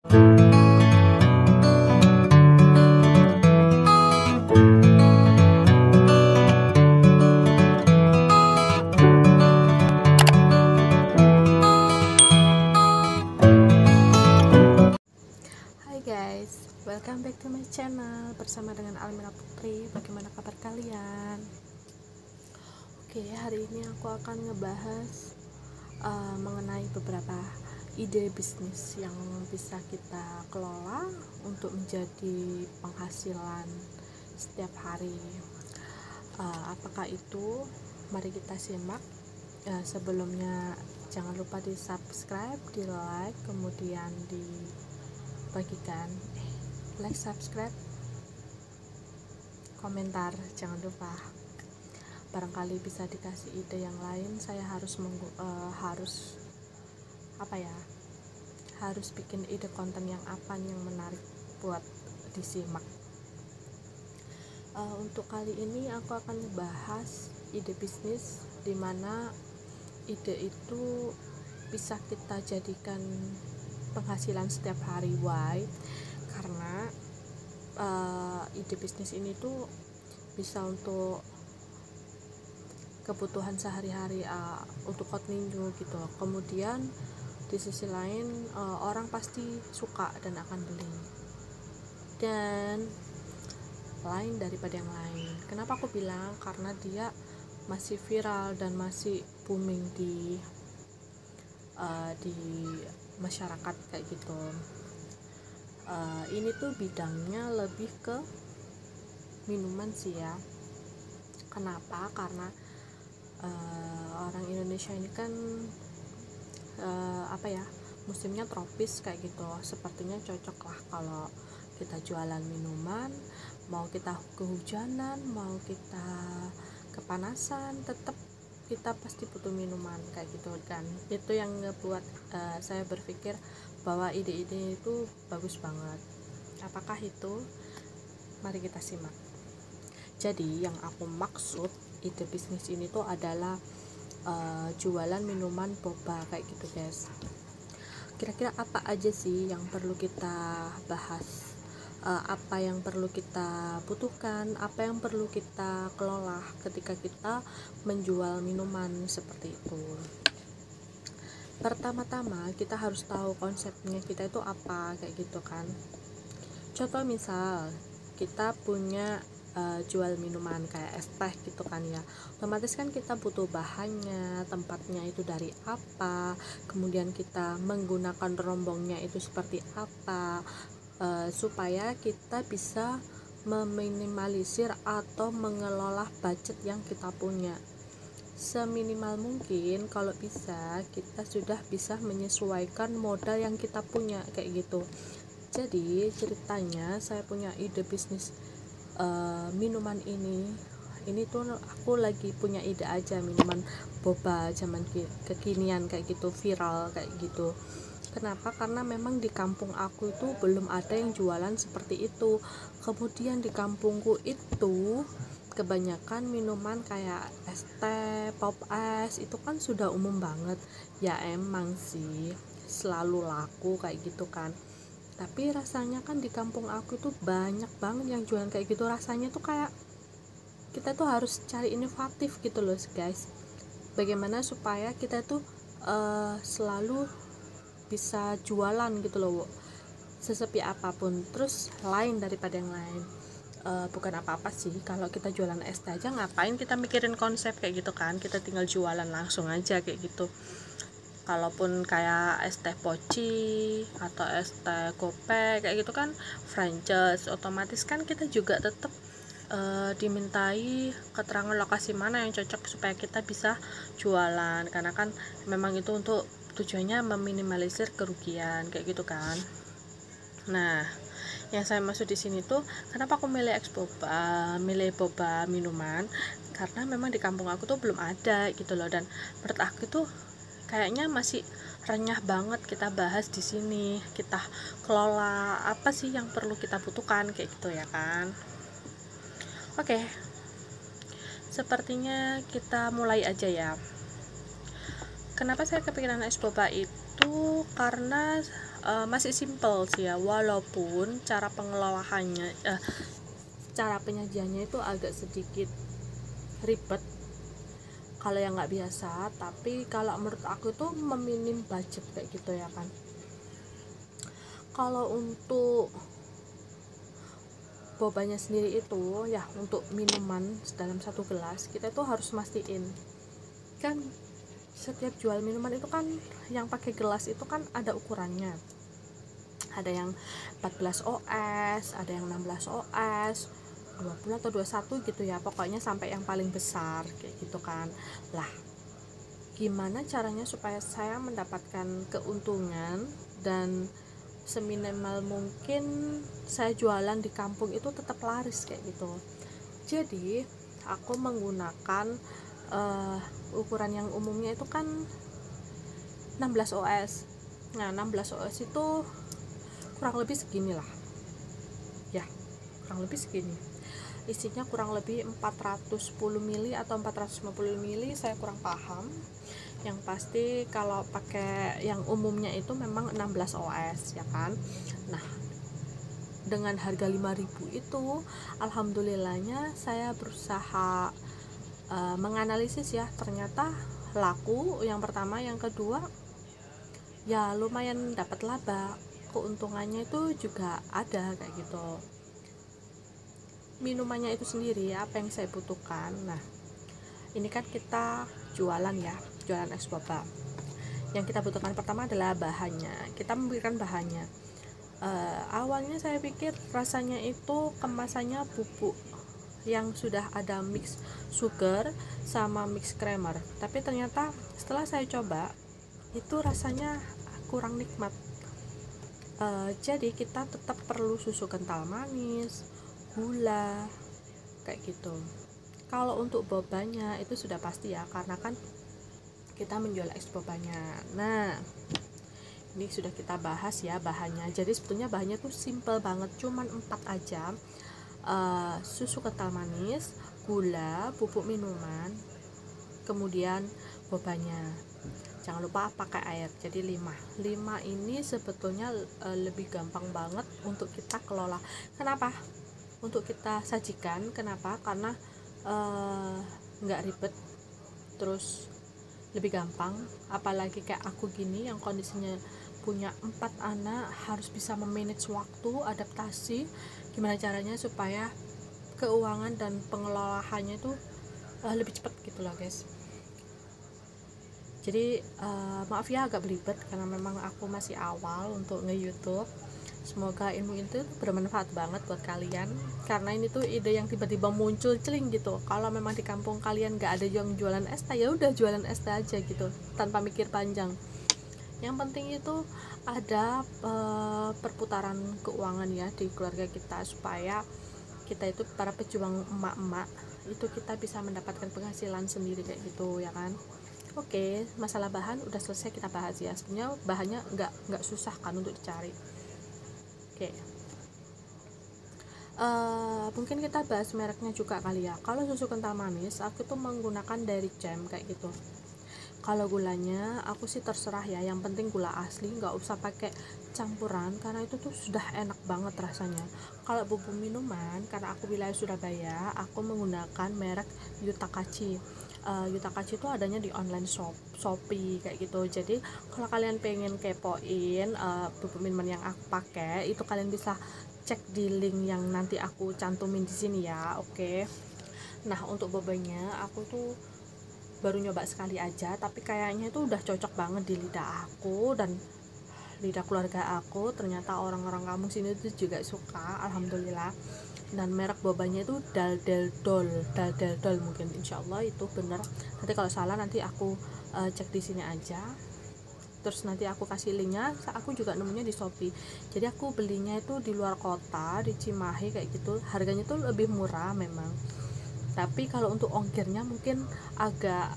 Hai guys, welcome back to my channel bersama dengan Almira Putri. Bagaimana kabar kalian? Oke, hari ini aku akan ngebahas mengenai beberapa ide bisnis yang bisa kita kelola untuk menjadi penghasilan setiap hari. Apakah itu? Mari kita simak. Sebelumnya jangan lupa di subscribe, di like, kemudian dibagikan, like, subscribe, komentar, jangan lupa. Barangkali bisa dikasih ide yang lain. Saya harus bikin ide konten yang apa yang menarik buat disimak. Untuk kali ini aku akan bahas ide bisnis dimana ide itu bisa kita jadikan penghasilan setiap hari. Why? Karena ide bisnis ini tuh bisa untuk kebutuhan sehari-hari, untuk hot minggu gitu. Kemudian di sisi lain orang pasti suka dan akan beli, dan lain daripada yang lain. Kenapa aku bilang? Karena dia masih viral dan masih booming di masyarakat kayak gitu. Ini tuh bidangnya lebih ke minuman sih ya. Kenapa? Karena orang Indonesia ini kan musimnya tropis kayak gitu. Sepertinya cocok lah kalau kita jualan minuman. Mau kita kehujanan, mau kita kepanasan, tetap kita pasti butuh minuman kayak gitu. Dan itu yang ngebuat saya berpikir bahwa ide-ide itu bagus banget. Apakah itu? Mari kita simak. Jadi yang aku maksud ide bisnis ini tuh adalah jualan minuman boba kayak gitu guys. Kira-kira apa aja sih yang perlu kita bahas? Apa yang perlu kita butuhkan, apa yang perlu kita kelola ketika kita menjual minuman seperti itu. Pertama-tama kita harus tahu konsepnya kita itu apa kayak gitu kan. Contoh misal kita punya jual minuman kayak es teh gitu kan ya, otomatis kan kita butuh bahannya, tempatnya itu dari apa, kemudian kita menggunakan rombongnya itu seperti apa, supaya kita bisa meminimalisir atau mengelola budget yang kita punya seminimal mungkin. Kalau bisa kita sudah bisa menyesuaikan modal yang kita punya kayak gitu. Jadi ceritanya saya punya ide bisnis minuman ini tuh aku lagi punya ide aja, minuman boba zaman kekinian kayak gitu, viral kayak gitu. Kenapa? Karena memang di kampung aku itu belum ada yang jualan seperti itu. Kemudian di kampungku itu kebanyakan minuman kayak es teh, pop es itu kan sudah umum banget. Ya emang sih selalu laku kayak gitu kan. Tapi rasanya kan di kampung aku itu banyak banget yang jualan kayak gitu. Rasanya tuh kayak kita tuh harus cari inovatif gitu loh guys. Bagaimana supaya kita tuh selalu bisa jualan gitu loh, sesepi apapun, terus lain daripada yang lain. Bukan apa-apa sih kalau kita jualan es teh aja, ngapain kita mikirin konsep kayak gitu kan, kita tinggal jualan langsung aja kayak gitu. Kalaupun kayak es teh poci atau es teh gope kayak gitu kan franchise, otomatis kan kita juga tetap dimintai keterangan lokasi mana yang cocok supaya kita bisa jualan, karena kan memang itu untuk tujuannya meminimalisir kerugian kayak gitu kan. Nah, yang saya maksud di sini tuh kenapa aku milih boba minuman, karena memang di kampung aku tuh belum ada gitu loh, dan menurut aku tuh kayaknya masih renyah banget kita bahas di sini. Kita kelola apa sih yang perlu kita butuhkan kayak gitu ya kan. Oke, sepertinya kita mulai aja ya. Kenapa saya kepikiran es boba itu? Karena masih simple sih ya, walaupun cara pengelolaannya cara penyajiannya itu agak sedikit ribet kalau yang nggak biasa, tapi kalau menurut aku tuh meminim budget kayak gitu ya kan. Kalau untuk bobanya sendiri itu ya, untuk minuman dalam satu gelas kita tuh harus mastiin kan, setiap jual minuman itu kan yang pakai gelas itu kan ada ukurannya, ada yang 14 oz, ada yang 16 oz, 20 atau 21 gitu ya, pokoknya sampai yang paling besar kayak gitu kan. Lah, gimana caranya supaya saya mendapatkan keuntungan dan seminimal mungkin saya jualan di kampung itu tetap laris kayak gitu. Jadi aku menggunakan ukuran yang umumnya itu kan 16 oz. Nah 16 oz itu kurang lebih segini lah ya, kurang lebih segini, isinya kurang lebih 410 ml atau 450 ml, saya kurang paham. Yang pasti kalau pakai yang umumnya itu memang 16 oz ya kan. Nah dengan harga 5.000 itu alhamdulillahnya saya berusaha menganalisis ya, ternyata laku yang pertama, yang kedua ya lumayan dapat laba, keuntungannya itu juga ada kayak gitu. Minumannya itu sendiri apa yang saya butuhkan, nah ini kan kita jualan ya, jualan es boba. Yang kita butuhkan pertama adalah bahannya, kita memberikan bahannya. Awalnya saya pikir rasanya itu kemasannya bubuk yang sudah ada mix sugar sama mix creamer, tapi ternyata setelah saya coba itu rasanya kurang nikmat. Jadi kita tetap perlu susu kental manis, gula kayak gitu. Kalau untuk bobanya itu sudah pasti ya, karena kan kita menjual es bobanya. Nah ini sudah kita bahas ya bahannya. Jadi sebetulnya bahannya tuh simple banget, cuman 4 aja. Susu kental manis, gula, bubuk minuman, kemudian bobanya. Jangan lupa pakai air, jadi 5 ini sebetulnya lebih gampang banget untuk kita kelola. Kenapa? Untuk kita sajikan, kenapa? Karena nggak ribet, terus lebih gampang. Apalagi kayak aku gini yang kondisinya punya 4 anak, harus bisa memanage waktu, adaptasi, gimana caranya supaya keuangan dan pengelolaannya itu lebih cepat gitu loh guys. Jadi maaf ya agak belibet karena memang aku masih awal untuk nge-youtube. Semoga ilmu itu bermanfaat banget buat kalian, karena ini tuh ide yang tiba-tiba muncul celing gitu. Kalau memang di kampung kalian gak ada yang jualan es teh, ya udah jualan es teh aja gitu tanpa mikir panjang. Yang penting itu ada perputaran keuangan ya di keluarga kita, supaya kita itu para pejuang emak-emak itu kita bisa mendapatkan penghasilan sendiri kayak gitu ya kan. Oke, masalah bahan udah selesai kita bahas ya. Sebenarnya bahannya nggak susah kan untuk dicari. Oke, mungkin kita bahas mereknya juga kali ya. Kalau susu kental manis aku tuh menggunakan dari Jam kayak gitu. Kalau gulanya aku sih terserah ya, yang penting gula asli, nggak usah pakai campuran karena itu tuh sudah enak banget rasanya. Kalau bubuk minuman, karena aku wilayah Surabaya, aku menggunakan merek Yutakachi. Yutakachi itu adanya di online Shopee kayak gitu. Jadi kalau kalian pengen kepoin bubuk minuman yang aku pakai, itu kalian bisa cek di link yang nanti aku cantumin di sini ya. Oke. Nah untuk bobanya aku tuh baru nyoba sekali aja, tapi kayaknya itu udah cocok banget di lidah aku dan lidah keluarga aku. Ternyata orang-orang kampung sini tuh juga suka, alhamdulillah. Dan merek bobanya itu Daldeldol mungkin, insyaallah itu bener. Nanti kalau salah nanti aku cek di sini aja, terus nanti aku kasih linknya. Aku juga nemunya di Shopee, jadi aku belinya itu di luar kota, di Cimahi kayak gitu. Harganya tuh lebih murah memang, tapi kalau untuk ongkirnya mungkin agak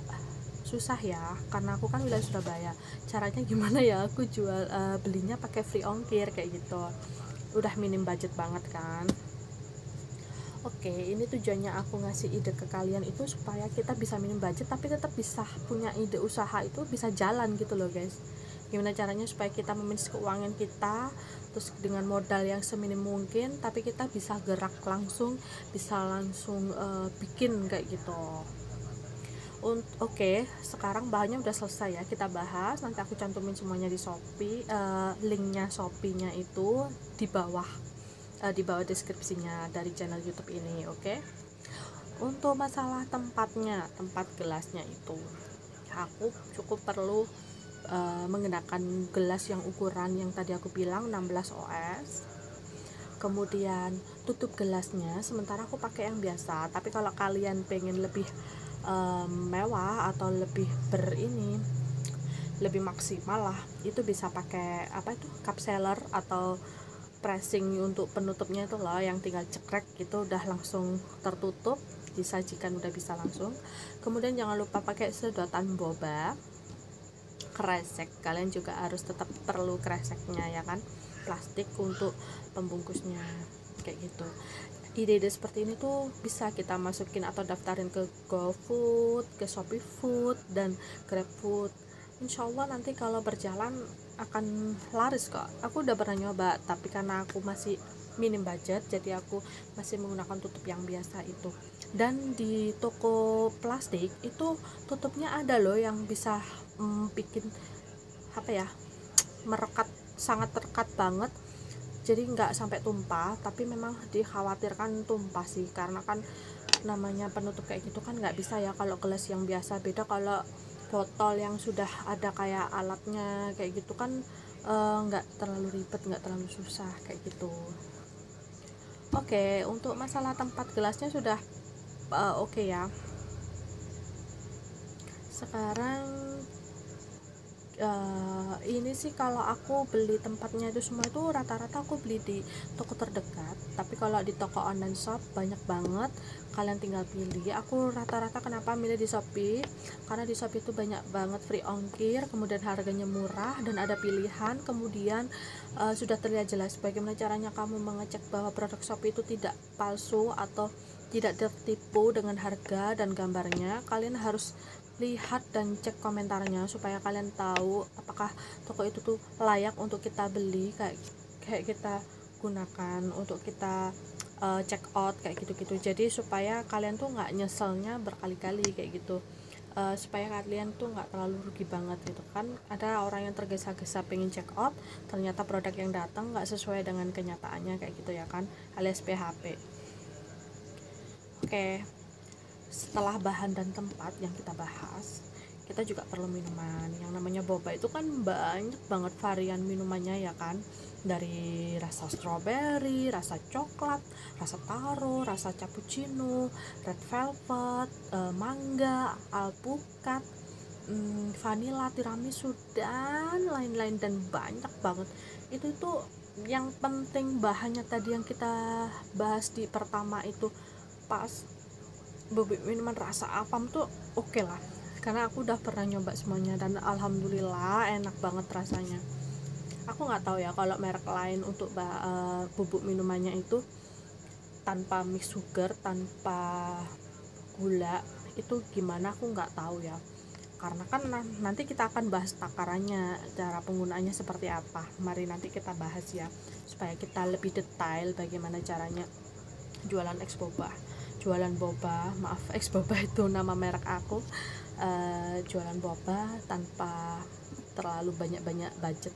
susah ya, karena aku kan wilayah Surabaya. Caranya gimana ya, aku jual belinya pakai free ongkir kayak gitu, udah minim budget banget kan. Oke, ini tujuannya aku ngasih ide ke kalian itu supaya kita bisa minim budget tapi tetap bisa punya ide usaha itu bisa jalan gitu loh guys. Gimana caranya supaya kita memanage keuangan kita terus dengan modal yang seminim mungkin, tapi kita bisa gerak langsung, bisa langsung bikin kayak gitu. Oke, sekarang bahannya udah selesai ya, kita bahas. Nanti aku cantumin semuanya di Shopee, linknya Shopee-nya itu di bawah deskripsinya dari channel YouTube ini. Oke. Untuk masalah tempatnya, tempat gelasnya itu aku cukup perlu menggunakan gelas yang ukuran yang tadi aku bilang 16 oz. Kemudian tutup gelasnya, sementara aku pakai yang biasa, tapi kalau kalian pengen lebih mewah atau lebih lebih maksimal lah, itu bisa pakai apa itu, cup sealer atau pressing untuk penutupnya itu loh, yang tinggal cekrek gitu udah langsung tertutup, disajikan udah bisa langsung. Kemudian jangan lupa pakai sedotan boba, kresek, kalian juga harus tetap perlu kreseknya ya kan, plastik untuk pembungkusnya kayak gitu. Ide-ide seperti ini tuh bisa kita masukin atau daftarin ke GoFood, ke Shopee Food, dan GrabFood. Insya Allah nanti kalau berjalan akan laris kok. Aku udah pernah nyoba, tapi karena aku masih minim budget, jadi aku masih menggunakan tutup yang biasa itu. Dan di toko plastik itu tutupnya ada loh yang bisa bikin apa ya, merekat, sangat terkat banget, jadi nggak sampai tumpah, tapi memang dikhawatirkan tumpah sih, karena kan namanya penutup kayak gitu kan nggak bisa ya kalau gelas yang biasa. Beda kalau botol yang sudah ada kayak alatnya kayak gitu kan, nggak terlalu ribet, nggak terlalu susah kayak gitu. Oke, untuk masalah tempat gelasnya sudah oke ya. Sekarang ini sih kalau aku beli tempatnya itu semua itu rata-rata aku beli di toko terdekat, tapi kalau di toko online shop banyak banget, kalian tinggal pilih. Aku rata-rata kenapa milih di Shopee, karena di Shopee itu banyak banget free ongkir, kemudian harganya murah dan ada pilihan, kemudian sudah terlihat jelas bagaimana caranya kamu mengecek bahwa produk Shopee itu tidak palsu atau tidak tertipu dengan harga dan gambarnya. Kalian harus lihat dan cek komentarnya supaya kalian tahu apakah toko itu tuh layak untuk kita beli, kayak kita gunakan untuk kita check out kayak gitu-gitu. Jadi supaya kalian tuh nggak nyeselnya berkali-kali kayak gitu, supaya kalian tuh nggak terlalu rugi banget gitu kan. Ada orang yang tergesa-gesa pengen check out, ternyata produk yang datang nggak sesuai dengan kenyataannya kayak gitu ya kan, alias PHP. Oke. Setelah bahan dan tempat yang kita bahas, kita juga perlu minuman. Yang namanya boba itu kan banyak banget varian minumannya ya kan, dari rasa strawberry, rasa coklat, rasa taro, rasa cappuccino, red velvet, mangga, alpukat, vanilla, tiramisu, dan lain-lain, dan banyak banget. Itu tuh yang penting bahannya tadi yang kita bahas di pertama itu, pas minuman rasa apam tuh oke lah, karena aku udah pernah nyoba semuanya dan alhamdulillah enak banget rasanya. Aku nggak tahu ya kalau merek lain untuk bubuk minumannya itu tanpa mix sugar, tanpa gula, itu gimana aku nggak tahu ya, karena kan nanti kita akan bahas takarannya, cara penggunaannya seperti apa. Mari nanti kita bahas ya, supaya kita lebih detail bagaimana caranya jualan boba, maaf, ex boba itu nama merek aku. Jualan boba tanpa terlalu banyak budget,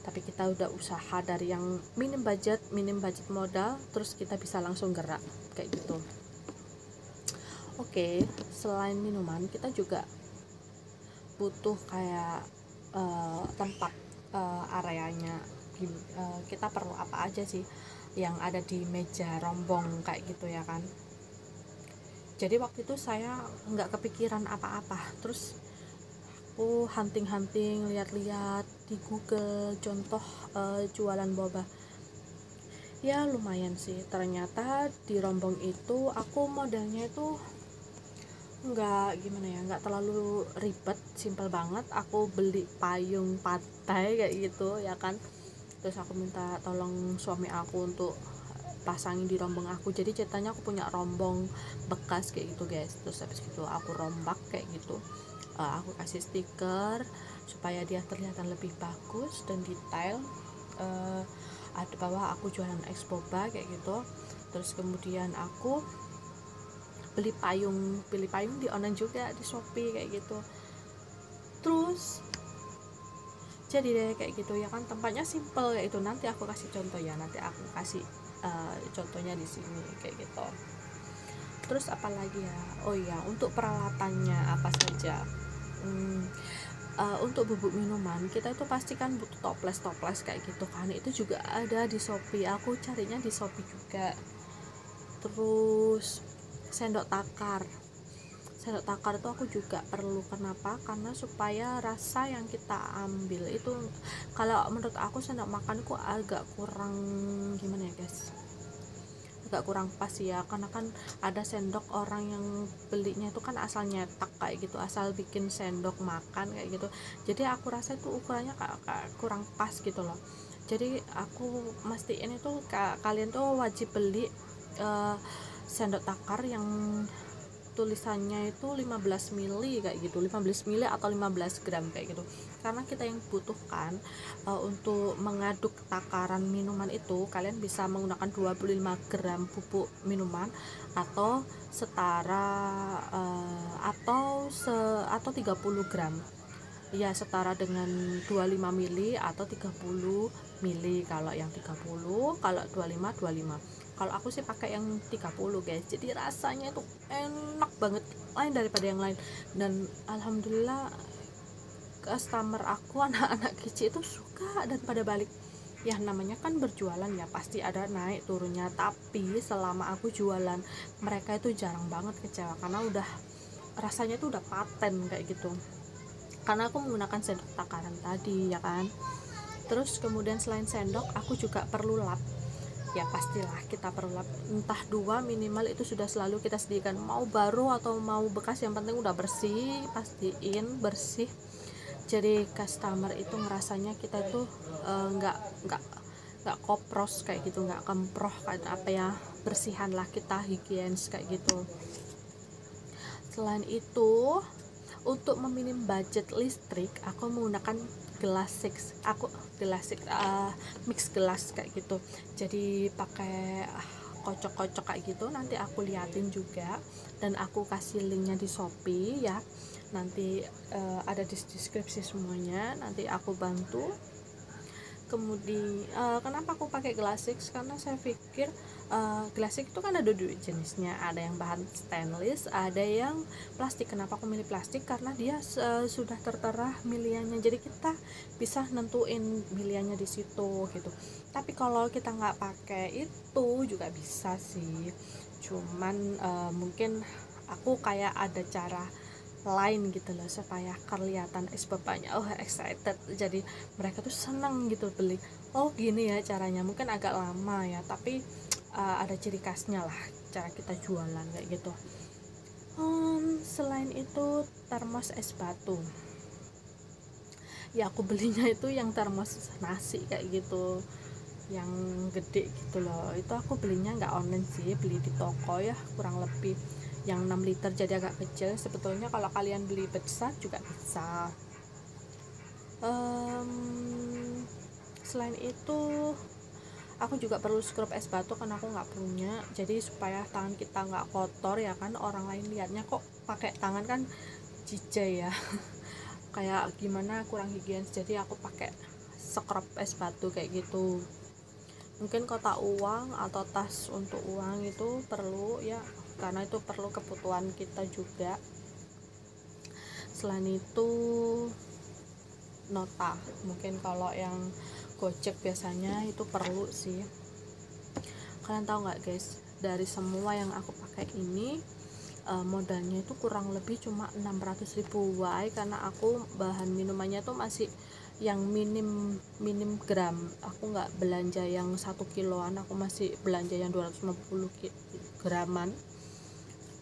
tapi kita udah usaha dari yang minim budget modal, terus kita bisa langsung gerak kayak gitu. Oke, selain minuman kita juga butuh kayak tempat, areanya. Kita perlu apa aja sih yang ada di meja rombong kayak gitu ya kan. Jadi waktu itu saya nggak kepikiran apa-apa, terus aku hunting lihat-lihat di Google contoh jualan boba. Ya lumayan sih, ternyata di rombong itu aku modelnya itu nggak gimana ya, nggak terlalu ribet, simple banget. Aku beli payung pantai kayak gitu ya kan, terus aku minta tolong suami aku untuk pasangin di rombong aku. Jadi ceritanya aku punya rombong bekas kayak gitu guys, terus habis gitu aku rombak kayak gitu, aku kasih stiker, supaya dia terlihat lebih bagus dan detail. Ada bawah aku jualan eks boba kayak gitu. Terus kemudian aku beli payung di online juga, di Shopee kayak gitu. Terus jadi deh kayak gitu ya kan, tempatnya simple kayak itu. Nanti aku kasih contoh ya, nanti aku kasih contohnya di sini kayak gitu. Terus apalagi ya, oh iya, untuk peralatannya apa saja. Untuk bubuk minuman kita itu pasti kan butuh toples kayak gitu kan, itu juga ada di Shopee, aku carinya di Shopee juga. Terus sendok takar itu aku juga perlu. Kenapa? Karena supaya rasa yang kita ambil itu, kalau menurut aku sendok makanku agak kurang gimana ya guys, agak kurang pas ya, karena kan ada sendok orang yang belinya itu kan asal nyetak kayak gitu, asal bikin sendok makan kayak gitu. Jadi aku rasa itu ukurannya kayak kurang pas gitu loh. Jadi aku mastiin itu kalian tuh wajib beli sendok takar yang tulisannya itu 15 mili kayak gitu, 15 mili atau 15 gram kayak gitu. Karena kita yang butuhkan untuk mengaduk takaran minuman itu, kalian bisa menggunakan 25 gram bubuk minuman atau setara atau 30 gram ya, setara dengan 25 mili atau 30 mili. Kalau yang 30, kalau 25. Kalau aku sih pakai yang 30 guys, jadi rasanya itu enak banget, lain daripada yang lain. Dan alhamdulillah customer aku, anak-anak kecil itu suka dan pada balik. Ya namanya kan berjualan ya, pasti ada naik turunnya, tapi selama aku jualan mereka itu jarang banget kecewa, karena udah rasanya itu udah paten kayak gitu, karena aku menggunakan sendok takaran tadi ya kan. Terus kemudian selain sendok aku juga perlu lap. Ya pastilah kita perlu lap, entah 2 minimal itu sudah selalu kita sediakan, mau baru atau mau bekas, yang penting udah bersih, pastiin bersih. Jadi customer itu ngerasanya kita tuh nggak kopros kayak gitu, nggak kemproh kayak apa ya, bersihan lah kita, higienis kayak gitu. Selain itu, untuk meminim budget listrik, aku menggunakan mix gelas kayak gitu. Jadi pakai kocok-kocok kayak gitu. Nanti aku liatin juga dan aku kasih linknya di Shopee ya. Nanti ada di deskripsi semuanya. Nanti aku bantu. Kemudian kenapa aku pakai Glassix? Karena saya pikir Glassix itu kan ada 2 jenisnya, ada yang bahan stainless, ada yang plastik. Kenapa aku milih plastik? Karena dia sudah tertera miliannya, jadi kita bisa nentuin miliannya di situ gitu. Tapi kalau kita nggak pakai itu juga bisa sih, cuman mungkin aku kayak ada cara lain gitu loh, supaya kelihatan es bapaknya excited, jadi mereka tuh senang gitu beli. Oh gini ya caranya, mungkin agak lama ya, tapi ada ciri khasnya lah cara kita jualan kayak gitu. Selain itu termos es batu ya, aku belinya itu yang termos nasi kayak gitu, yang gede gitu loh. Itu aku belinya nggak online sih, beli di toko ya, kurang lebih yang 6 liter, jadi agak kecil. Sebetulnya kalau kalian beli besar juga bisa. Selain itu aku juga perlu scrub es batu, karena aku nggak punya, jadi supaya tangan kita nggak kotor ya kan, orang lain lihatnya kok pakai tangan kan jijai ya kayak gimana, kurang higienis. Jadi aku pakai scrub es batu kayak gitu. Mungkin kotak uang atau tas untuk uang itu perlu ya, karena itu perlu kebutuhan kita juga. Selain itu nota, mungkin kalau yang Gojek biasanya itu perlu sih. Kalian tahu nggak guys, dari semua yang aku pakai ini modalnya itu kurang lebih cuma 600.000. Why? Karena aku bahan minumannya tuh masih yang minim gram, aku nggak belanja yang 1 kiloan, aku masih belanja yang 250 graman.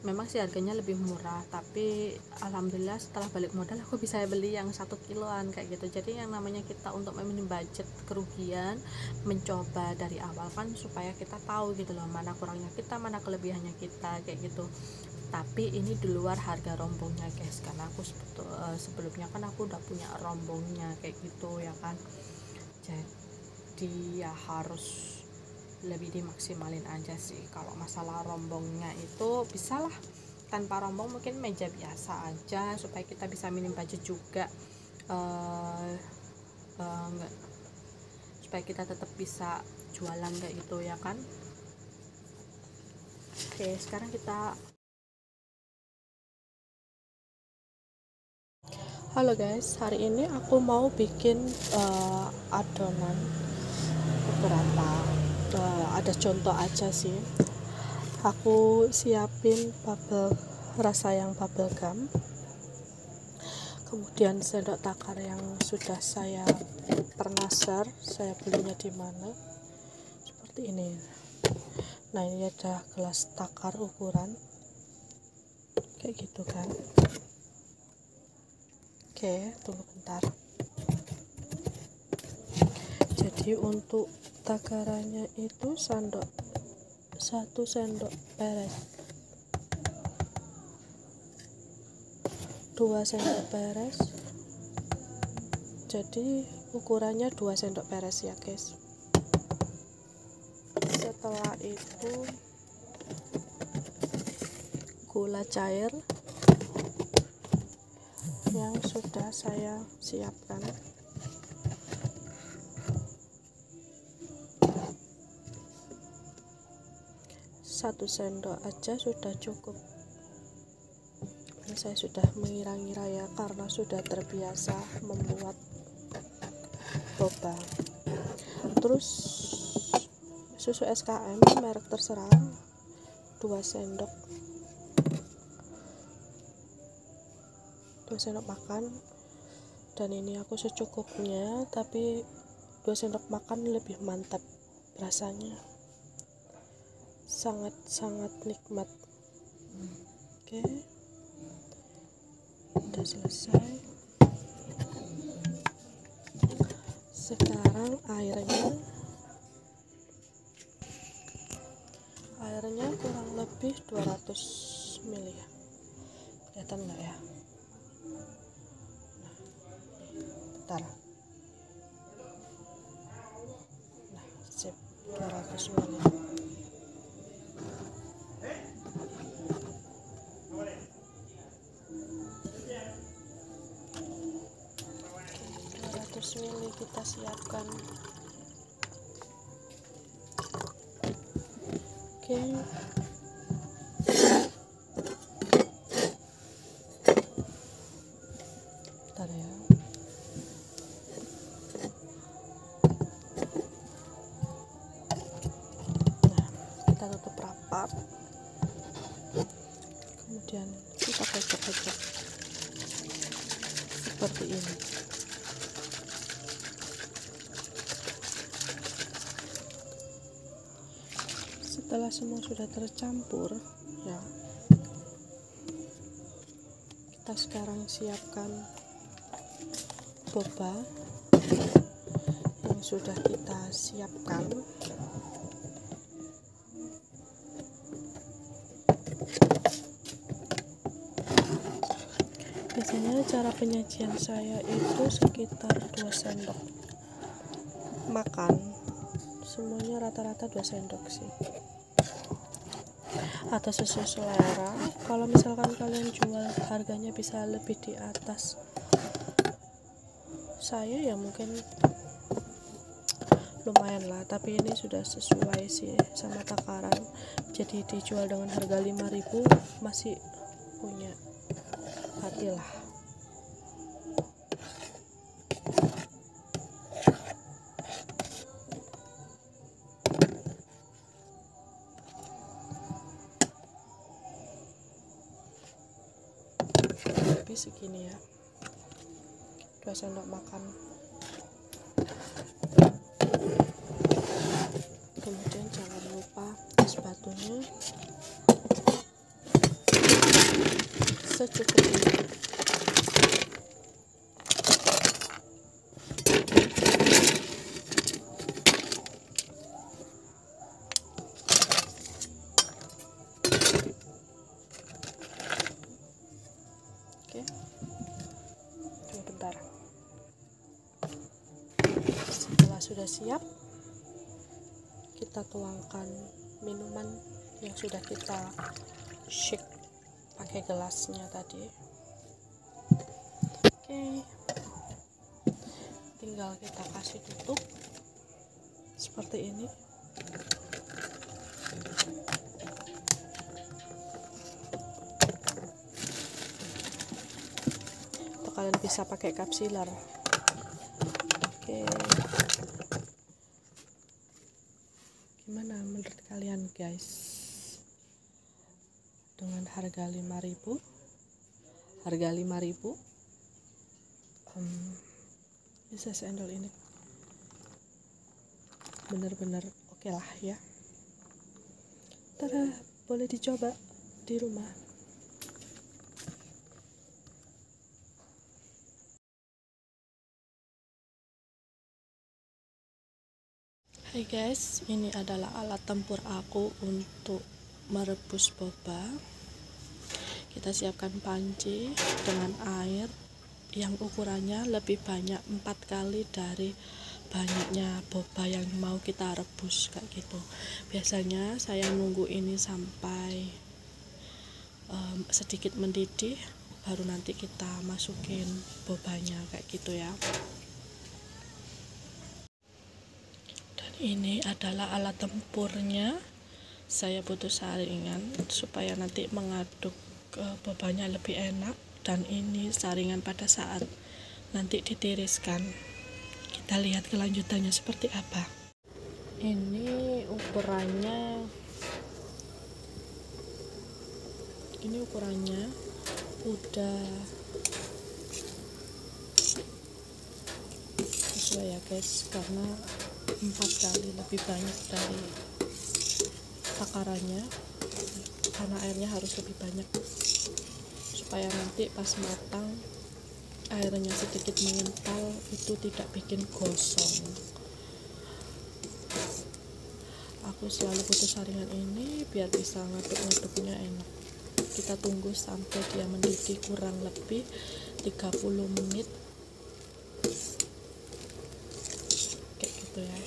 Memang sih harganya lebih murah, tapi alhamdulillah setelah balik modal aku bisa beli yang 1 kiloan kayak gitu. Jadi yang namanya kita untuk meminim budget kerugian, mencoba dari awal kan, supaya kita tahu gitu loh, mana kurangnya kita, mana kelebihannya kita kayak gitu. tapi ini di luar harga rombongnya guys, karena aku sebelumnya kan aku udah punya rombongnya kayak gitu ya kan, jadi ya harus lebih dimaksimalin aja sih. Kalau masalah rombongnya itu bisalah tanpa rombong, mungkin meja biasa aja supaya kita bisa minim budget juga, enggak, supaya kita tetap bisa jualan kayak gitu ya kan. Oke, sekarang kita halo guys, hari ini aku mau bikin adonan beberapa, ada contoh aja sih. Aku siapin rasa yang bubble gum, kemudian sendok takar yang sudah saya pernah share, saya belinya di mana, seperti ini. Nah, ini ada gelas takar ukuran kayak gitu kan. Oke, tunggu bentar. Jadi untuk takarannya itu 1 sendok peres, 2 sendok peres, jadi ukurannya 2 sendok peres ya guys. Setelah itu gula cair yang sudah saya siapkan, satu sendok aja sudah cukup. Ini saya sudah mengira-ngira ya, karena sudah terbiasa membuat boba. Terus susu SKM merek terserah, 2 sendok makan, dan ini aku secukupnya, tapi 2 sendok makan lebih mantap rasanya, sangat nikmat. Oke, udah selesai. Sekarang airnya kurang lebih 200 ml ya, kelihatan nggak ya? Bentar. Nah, sip, 200 ml. Ml kita siapkan. Oke. Bentar ya. Nah, kita tutup rapat. Kemudian kita kocok-kocok seperti ini. Setelah semua sudah tercampur ya, kita sekarang siapkan boba yang sudah kita siapkan. Biasanya cara penyajian saya itu sekitar 2 sendok makan, semuanya rata-rata 2 sendok sih, atau sesuai selera. Kalau misalkan kalian jual harganya bisa lebih di atas saya ya mungkin lumayan lah, tapi ini sudah sesuai sih sama takaran, jadi dijual dengan harga 5.000 masih punya hati lah. Segini ya, 2 sendok makan. Kemudian jangan lupa es batunya secukupnya. sudah siap, kita tuangkan minuman yang sudah kita shake pakai gelasnya tadi. Oke, tinggal kita kasih tutup seperti ini. Atau kalian bisa pakai cup sealer. Oke, gimana menurut kalian guys, dengan harga 5.000 bisa sendal ini benar-benar oke lah ya. Tada, boleh dicoba di rumah. Hai guys, ini adalah alat tempur aku untuk merebus boba. Kita siapkan panci dengan air yang ukurannya lebih banyak 4 kali dari banyaknya boba yang mau kita rebus kayak gitu. Biasanya saya nunggu ini sampai sedikit mendidih, baru nanti kita masukin bobanya kayak gitu ya. Ini adalah alat tempurnya. Saya butuh saringan supaya nanti mengaduk bobanya lebih enak, dan ini saringan pada saat nanti ditiriskan. Kita lihat kelanjutannya seperti apa. Ini ukurannya udah sesuai ya guys, karena 4 kali lebih banyak dari takarannya, karena airnya harus lebih banyak supaya nanti pas matang airnya sedikit mengental, itu tidak bikin gosong. Aku selalu butuh saringan ini biar bisa ngaduk-ngaduknya enak. Kita tunggu sampai dia mendidih kurang lebih 30 menit kayak gitu ya.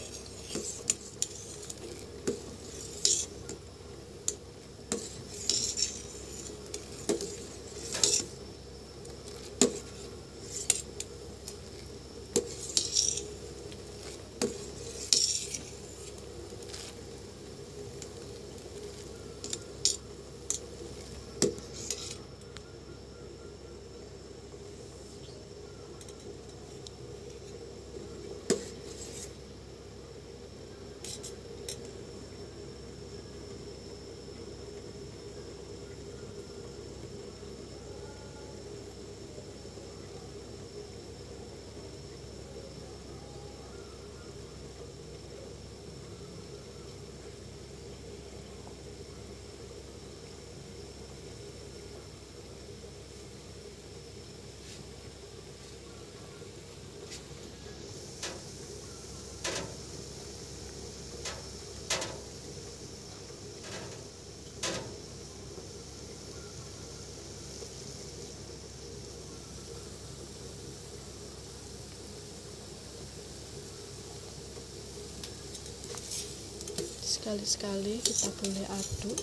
Sekali-sekali kita boleh aduk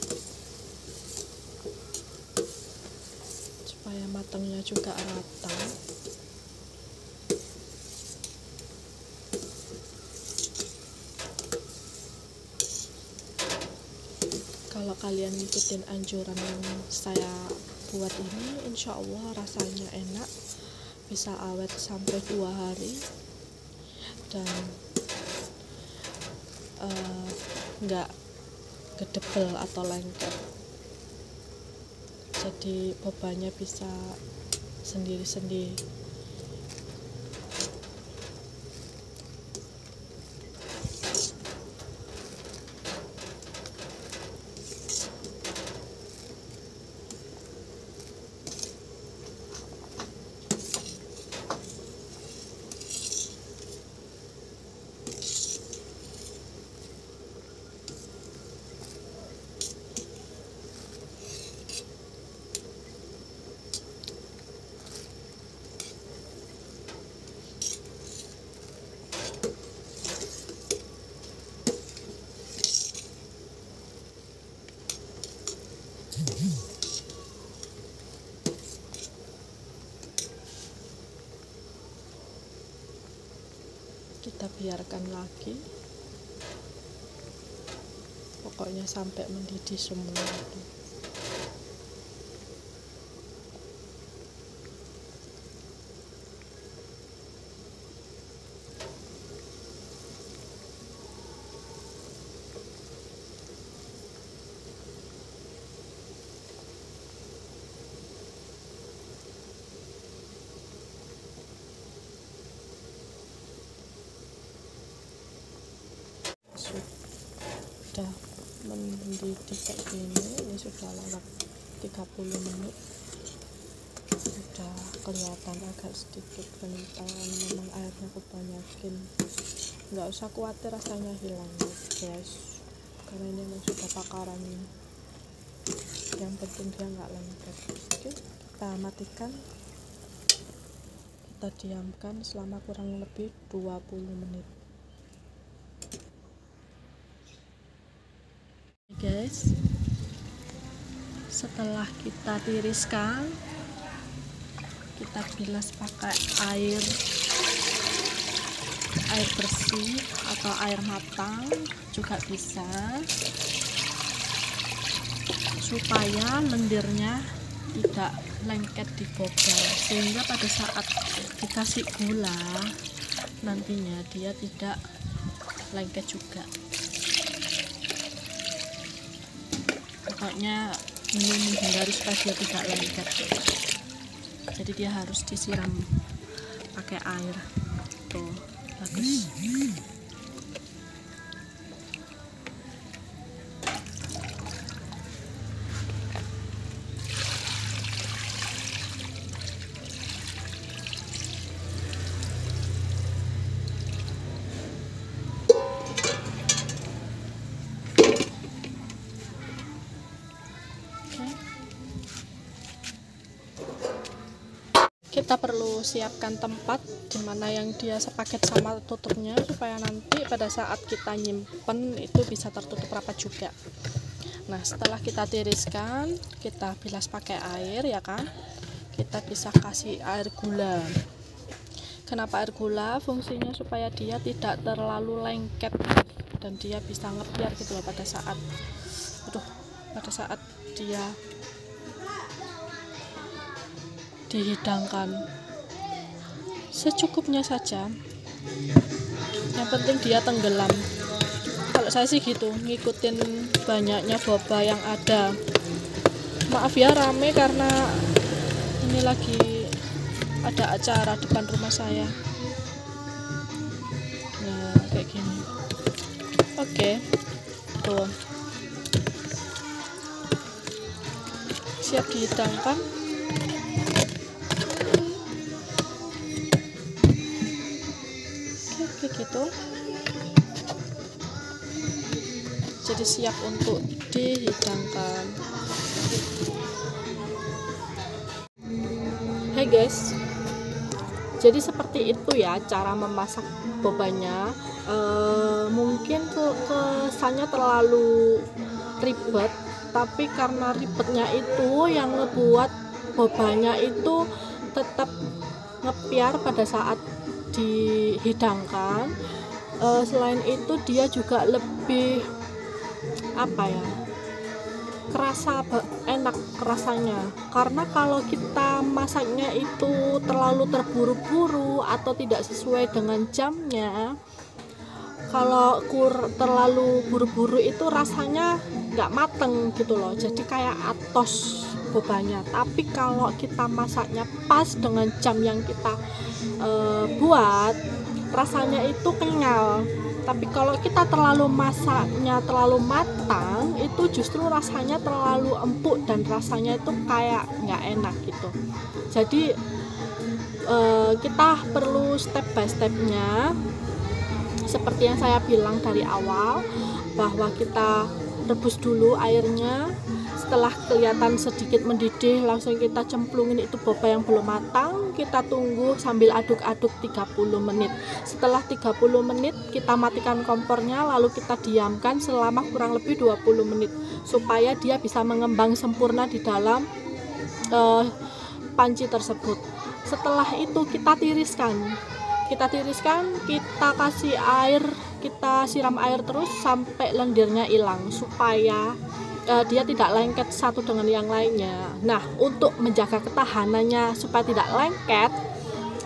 supaya matangnya juga rata. Kalau kalian ngikutin anjuran yang saya buat ini, insya Allah rasanya enak, bisa awet sampai 2 hari, dan nggak gedebel atau lengket, jadi bobanya bisa sendiri-sendiri. biarkan lagi, pokoknya sampai mendidih semua itu. Sudah mendidih kayak gini, ini sudah lewat 30 menit, sudah kelihatan agak sedikit kental. Memang airnya kebanyakin, nggak usah khawatir rasanya hilang guys, karena ini memang sudah takaran, yang penting dia nggak lengket. Oke, kita matikan, kita diamkan selama kurang lebih 20 menit. Guys, setelah kita tiriskan, kita bilas pakai air bersih atau air matang juga bisa, supaya lendirnya tidak lengket di boba, sehingga pada saat dikasih gula nantinya dia tidak lengket juga. Pokoknya ini menghindari supaya dia tidak lengket, jadi dia harus disiram pakai air. Tuh, bagus. Kita perlu siapkan tempat dimana yang dia sepaket sama tutupnya, supaya nanti pada saat kita nyimpen itu bisa tertutup rapat juga. Nah, setelah kita tiriskan, kita bilas pakai air ya kan, kita bisa kasih air gula. Kenapa air gula? Fungsinya supaya dia tidak terlalu lengket dan dia bisa ngebiar gitu loh pada saat dia dihidangkan. Secukupnya saja, yang penting dia tenggelam. Kalau saya sih gitu, ngikutin banyaknya boba yang ada. Maaf ya rame karena ini lagi ada acara depan rumah saya. Nah, kayak gini. Oke, tuh siap dihidangkan. Gitu, jadi siap untuk dihidangkan. Hai guys, jadi seperti itu ya cara memasak bobanya. Mungkin kesannya terlalu ribet, tapi karena ribetnya itu yang ngebuat bobanya itu tetap ngepiar pada saat dihidangkan. Selain itu dia juga lebih kerasa enak rasanya, karena kalau kita masaknya itu terlalu terburu-buru atau tidak sesuai dengan jamnya, kalau terlalu buru-buru itu rasanya nggak mateng gitu loh, jadi kayak atos bobanya. Tapi kalau kita masaknya pas dengan jam yang kita buat, rasanya itu kenyal. Tapi kalau kita terlalu masaknya terlalu matang, itu justru rasanya terlalu empuk dan rasanya itu kayak nggak enak gitu. Jadi kita perlu step by stepnya, seperti yang saya bilang dari awal, bahwa kita rebus dulu airnya. Setelah kelihatan sedikit mendidih, langsung kita cemplungin itu boba yang belum matang. Kita tunggu sambil aduk-aduk 30 menit. Setelah 30 menit kita matikan kompornya, lalu kita diamkan selama kurang lebih 20 menit supaya dia bisa mengembang sempurna di dalam panci tersebut. Setelah itu kita tiriskan. kita tiriskan, kita kasih air, kita siram air terus sampai lendirnya hilang supaya dia tidak lengket satu dengan yang lainnya. Nah, untuk menjaga ketahanannya supaya tidak lengket,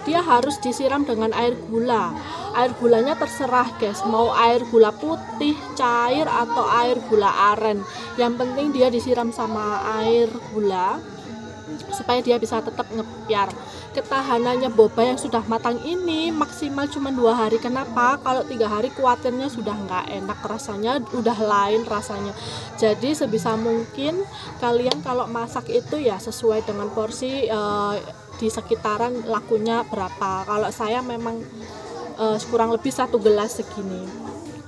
dia harus disiram dengan air gula. Air gulanya terserah guys, mau air gula putih, cair, atau air gula aren. Yang penting dia disiram sama air gula supaya dia bisa tetap ngepiar. Ketahanannya boba yang sudah matang ini maksimal cuma 2 hari. Kenapa? Kalau 3 hari khawatirnya sudah nggak enak rasanya, udah lain rasanya. Jadi sebisa mungkin kalian kalau masak itu ya sesuai dengan porsi, di sekitaran lakunya berapa. Kalau saya memang kurang lebih 1 gelas segini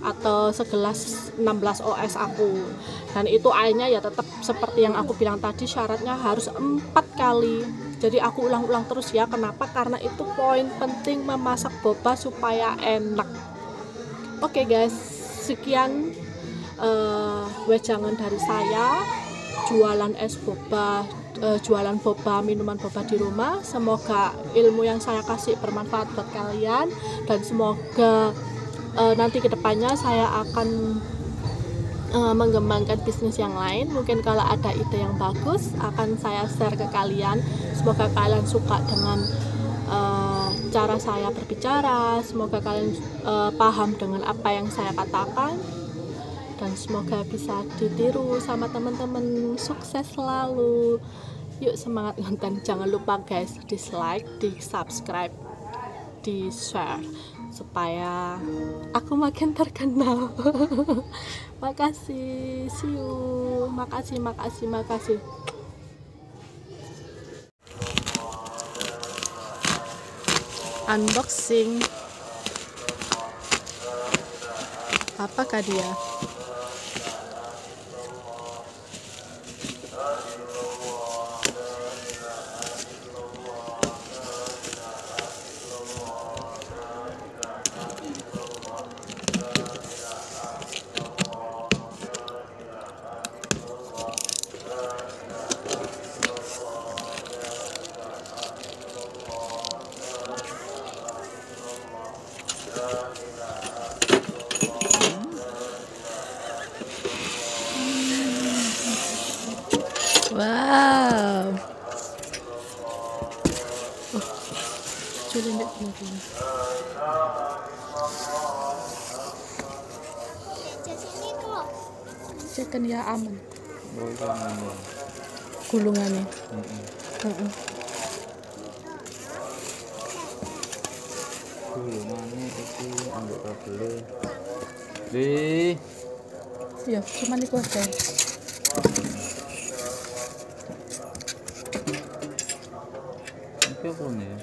atau segelas 16 OS aku, dan itu airnya ya tetap seperti yang aku bilang tadi, syaratnya harus 4 kali. Jadi aku ulang-ulang terus ya. Kenapa? Karena itu poin penting memasak boba supaya enak. Oke guys, sekian wejangan dari saya jualan es boba, jualan boba, minuman boba di rumah. Semoga ilmu yang saya kasih bermanfaat buat kalian, dan semoga nanti kedepannya saya akan mengembangkan bisnis yang lain. Mungkin kalau ada ide yang bagus akan saya share ke kalian. Semoga kalian suka dengan cara saya berbicara, semoga kalian paham dengan apa yang saya katakan, dan semoga bisa ditiru sama teman-teman. Sukses selalu, yuk semangat konten. Jangan lupa guys, dislike, di subscribe, di share supaya aku makin terkenal. Makasih, see you. Makasih. Unboxing. Apakah dia? Wow. Culin deh ini. Cekan ya aman. Gulungannya. Gulungannya itu ambil kabel. Ya, cuman iku aja. Iki apa nih?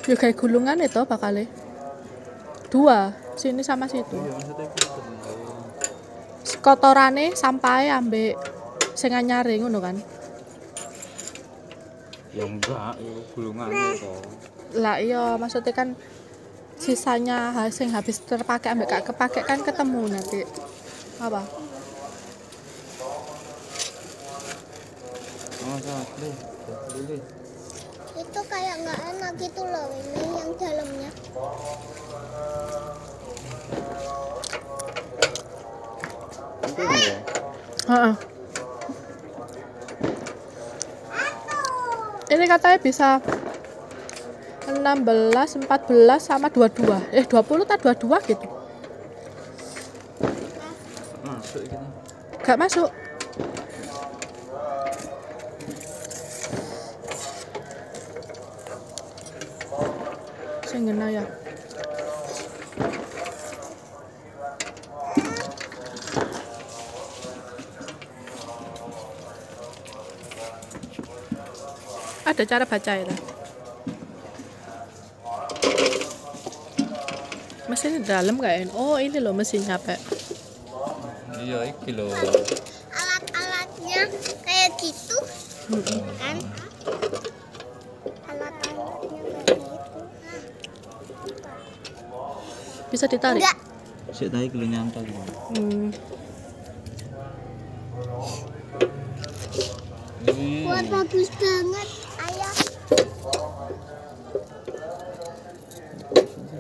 Ya kayak gulungan itu bakal 2, sini sama situ. Iya, maksudnya itu Kotorane sampai ambek sing anyare ngono kan. ya enggak, gulungannya kok. Lah iya, maksudnya kan sisanya sing habis terpakai ambek gak kepake kan ketemu nanti. Apa? Boleh. Itu kayak nggak enak gitu loh, ini yang dalamnya. Itu ya. Heeh. Ini katanya bisa 16, 14 sama 22. 20 atau 22 gitu. Masuk gitu. Gak masuk. Sing ngena ya. Ada cara baca ya? Mesin di dalam kayak oh ini loh mesinnya Pak. Iya, iki lho. Alat-alatnya kayak gitu kan? Alat-alatnya kayak gitu. Bisa ditarik? Enggak. Sik tahi kulo nyantol. Wah, bagus banget, ayah.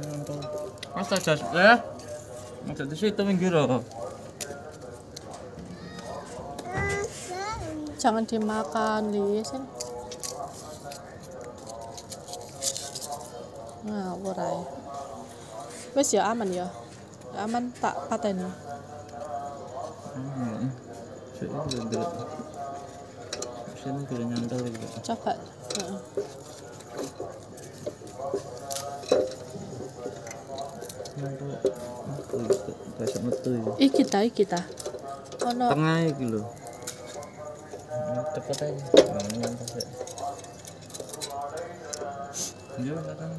nyantol. Masa jas ya? Masa di situ minggir loh. Jangan dimakan, Lis. Ngawur ae. Wis ya aman ya. Aman tak pateni. Sik iki lho. Sini kudu nyantol iki. Coba. Heeh. Nyantol. Besok metu iki. Iki ta. Ono Tengah iki lho. Cepet aja. Nyantol sik. Yo, kan.